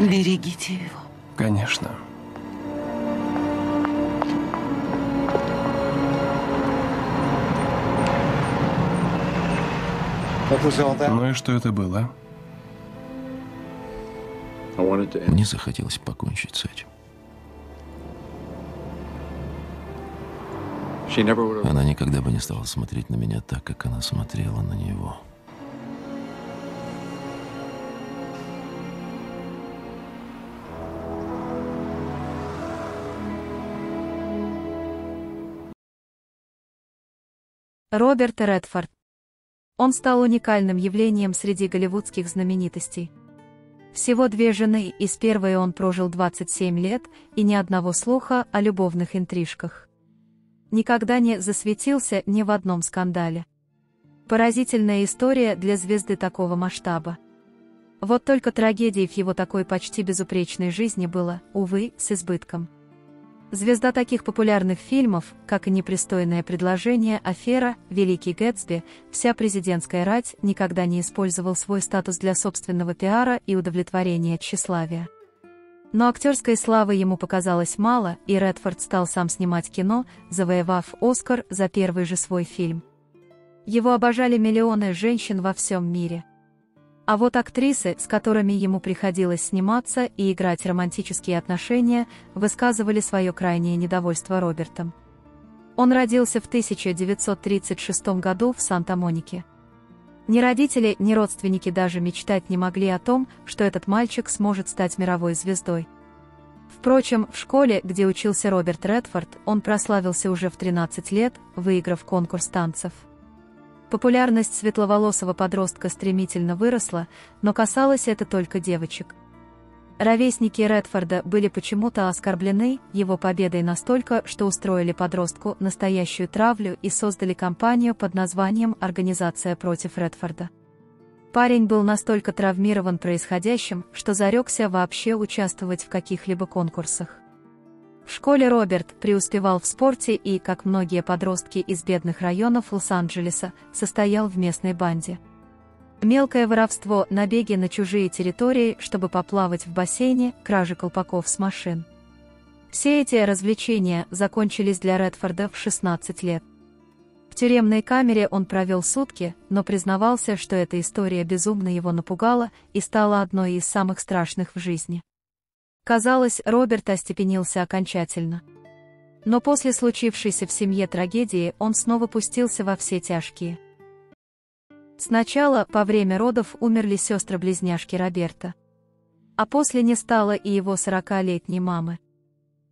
Берегите его. Конечно. Ну и что это было? Мне захотелось покончить с этим. Она никогда бы не стала смотреть на меня так, как она смотрела на него. Роберт Редфорд. Он стал уникальным явлением среди голливудских знаменитостей. Всего 2 жены, и с первой он прожил 27 лет, и ни одного слуха о любовных интрижках. Никогда не засветился ни в одном скандале. Поразительная история для звезды такого масштаба. Вот только трагедий в его такой почти безупречной жизни было, увы, с избытком. Звезда таких популярных фильмов, как и «Непристойное предложение», «Афера», «Великий Гэтсби», «Вся президентская рать» никогда не использовал свой статус для собственного пиара и удовлетворения тщеславия. Но актерской славы ему показалось мало, и Редфорд стал сам снимать кино, завоевав «Оскар» за первый же свой фильм. Его обожали миллионы женщин во всем мире. А вот актрисы, с которыми ему приходилось сниматься и играть романтические отношения, высказывали свое крайнее недовольство Робертом. Он родился в 1936 году в Санта-Монике. Ни родители, ни родственники даже мечтать не могли о том, что этот мальчик сможет стать мировой звездой. Впрочем, в школе, где учился Роберт Редфорд, он прославился уже в 13 лет, выиграв конкурс танцев. Популярность светловолосого подростка стремительно выросла, но касалось это только девочек. Ровесники Редфорда были почему-то оскорблены его победой настолько, что устроили подростку настоящую травлю и создали кампанию под названием «Организация против Редфорда». Парень был настолько травмирован происходящим, что зарекся вообще участвовать в каких-либо конкурсах. В школе Роберт преуспевал в спорте и, как многие подростки из бедных районов Лос-Анджелеса, состоял в местной банде. Мелкое воровство, набеги на чужие территории, чтобы поплавать в бассейне, кражи колпаков с машин. Все эти развлечения закончились для Редфорда в 16 лет. В тюремной камере он провел сутки, но признавался, что эта история безумно его напугала и стала одной из самых страшных в жизни. Казалось, Роберт остепенился окончательно. Но после случившейся в семье трагедии он снова пустился во все тяжкие. Сначала, во время родов, умерли сестры-близняшки Роберта. А после не стало и его 40-летней мамы.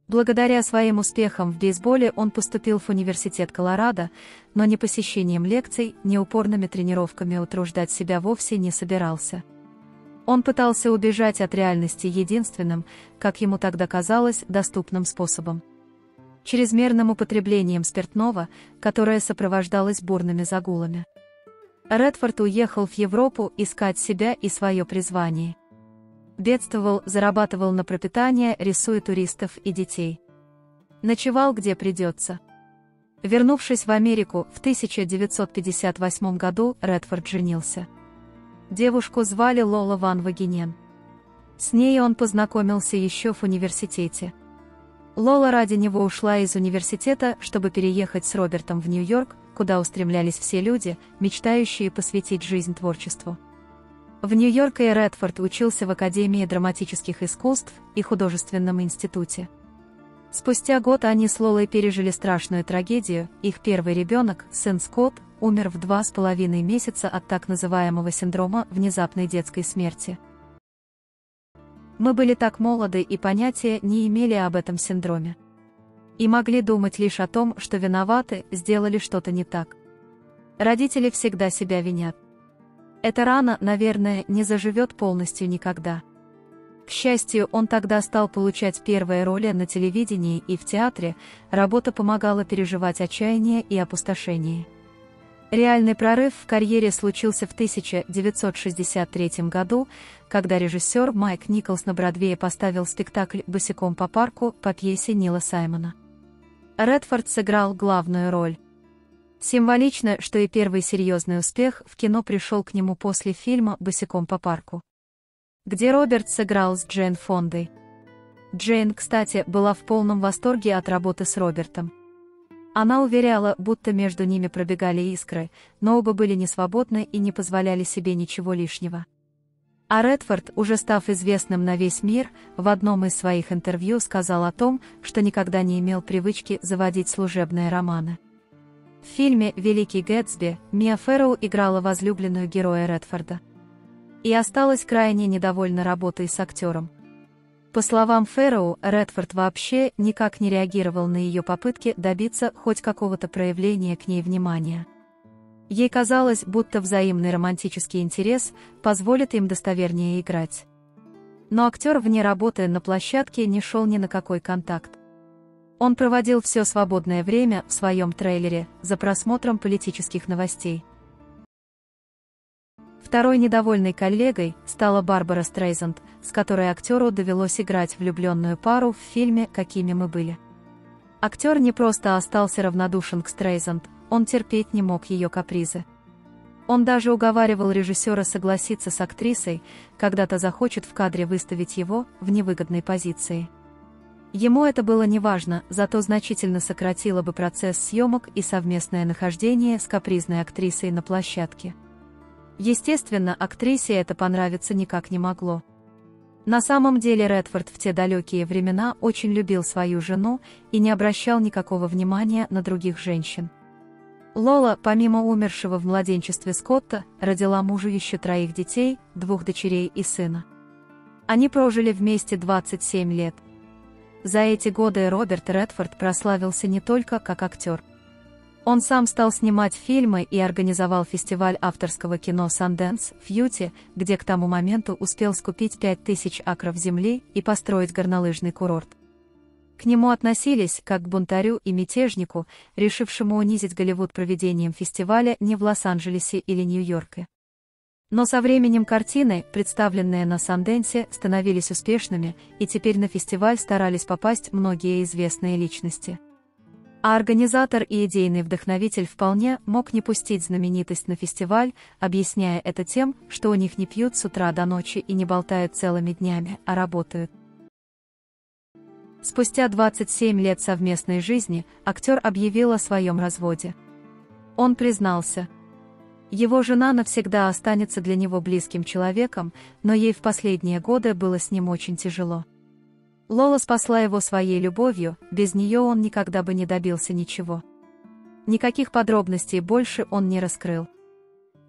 Благодаря своим успехам в бейсболе он поступил в университет Колорадо, но ни посещением лекций, ни упорными тренировками утруждать себя вовсе не собирался. Он пытался убежать от реальности единственным, как ему тогда казалось, доступным способом. Чрезмерным употреблением спиртного, которое сопровождалось бурными загулами. Редфорд уехал в Европу искать себя и свое призвание. Бедствовал, зарабатывал на пропитание, рисуя туристов и детей. Ночевал где придется. Вернувшись в Америку, в 1958 году Редфорд женился. Девушку звали Лола Ван Вагенен. С ней он познакомился еще в университете. Лола ради него ушла из университета, чтобы переехать с Робертом в Нью-Йорк, куда устремлялись все люди, мечтающие посвятить жизнь творчеству. В Нью-Йорке Редфорд учился в Академии драматических искусств и художественном институте. Спустя год они с Лолой пережили страшную трагедию, их первый ребенок, сын Скотт, умер в 2,5 месяца от так называемого синдрома внезапной детской смерти. Мы были так молоды и понятия не имели об этом синдроме. И могли думать лишь о том, что виноваты, сделали что-то не так. Родители всегда себя винят. Эта рана, наверное, не заживет полностью никогда. К счастью, он тогда стал получать первые роли на телевидении и в театре, работа помогала переживать отчаяние и опустошение. Реальный прорыв в карьере случился в 1963 году, когда режиссер Майк Николс на Бродвее поставил спектакль «Босиком по парку» по пьесе Нила Саймона. Редфорд сыграл главную роль. Символично, что и первый серьезный успех в кино пришел к нему после фильма «Босиком по парку». где Роберт сыграл с Джейн Фондой. Джейн, кстати, была в полном восторге от работы с Робертом. Она уверяла, будто между ними пробегали искры, но оба были несвободны и не позволяли себе ничего лишнего. А Редфорд, уже став известным на весь мир, в одном из своих интервью сказал о том, что никогда не имел привычки заводить служебные романы. В фильме «Великий Гэтсби» Миа Фэрроу играла возлюбленную героя Редфорда. И осталась крайне недовольна работой с актером. По словам Фэрроу, Редфорд вообще никак не реагировал на ее попытки добиться хоть какого-то проявления к ней внимания. Ей казалось, будто взаимный романтический интерес позволит им достовернее играть. Но актер вне работы на площадке не шел ни на какой контакт. Он проводил все свободное время в своем трейлере за просмотром политических новостей. Второй недовольной коллегой стала Барбара Стрейзанд, с которой актеру довелось играть влюбленную пару в фильме «Какими мы были». Актер не просто остался равнодушен к Стрейзанд, он терпеть не мог ее капризы. Он даже уговаривал режиссера согласиться с актрисой, когда та захочет в кадре выставить его в невыгодной позиции. Ему это было неважно, зато значительно сократило бы процесс съемок и совместное нахождение с капризной актрисой на площадке. Естественно, актрисе это понравиться никак не могло. На самом деле Редфорд в те далекие времена очень любил свою жену и не обращал никакого внимания на других женщин. Лола, помимо умершего в младенчестве Скотта, родила мужу еще 3 детей, 2 дочерей и сына. Они прожили вместе 27 лет. За эти годы Роберт Редфорд прославился не только как актер. Он сам стал снимать фильмы и организовал фестиваль авторского кино Sundance в Юте, где к тому моменту успел скупить 5000 акров земли и построить горнолыжный курорт. К нему относились как к бунтарю и мятежнику, решившему унизить Голливуд проведением фестиваля не в Лос-Анджелесе или Нью-Йорке. Но со временем картины, представленные на Санденсе, становились успешными, и теперь на фестиваль старались попасть многие известные личности. А организатор и идейный вдохновитель вполне мог не пустить знаменитость на фестиваль, объясняя это тем, что у них не пьют с утра до ночи и не болтают целыми днями, а работают. Спустя 27 лет совместной жизни актер объявил о своем разводе. Он признался. Его жена навсегда останется для него близким человеком, но ей в последние годы было с ним очень тяжело. Лола спасла его своей любовью, без нее он никогда бы не добился ничего. Никаких подробностей больше он не раскрыл.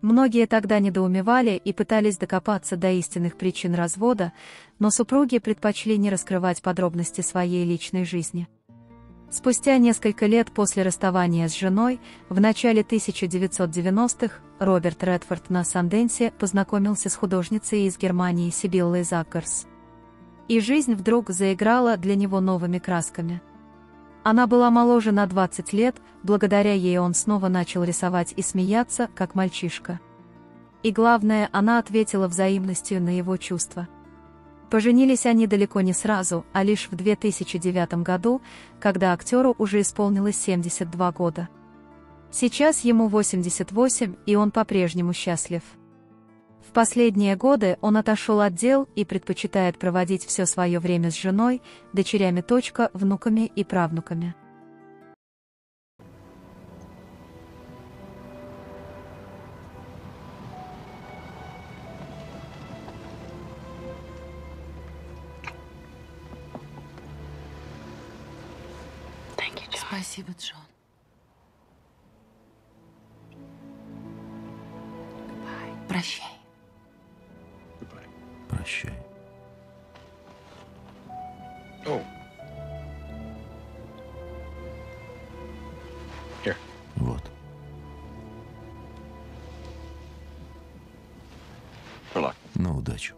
Многие тогда недоумевали и пытались докопаться до истинных причин развода, но супруги предпочли не раскрывать подробности своей личной жизни. Спустя несколько лет после расставания с женой, в начале 1990-х, Роберт Редфорд на Санденсе познакомился с художницей из Германии Сибиллой Заккерс. И жизнь вдруг заиграла для него новыми красками. Она была моложе на 20 лет, благодаря ей он снова начал рисовать и смеяться, как мальчишка. И главное, она ответила взаимностью на его чувства. Поженились они далеко не сразу, а лишь в 2009 году, когда актеру уже исполнилось 72 года. Сейчас ему 88, и он по-прежнему счастлив. В последние годы он отошел от дел и предпочитает проводить все свое время с женой, дочерями, внуками и правнуками. Спасибо, Джон. Прощай. Прощай. Вот. На удачу.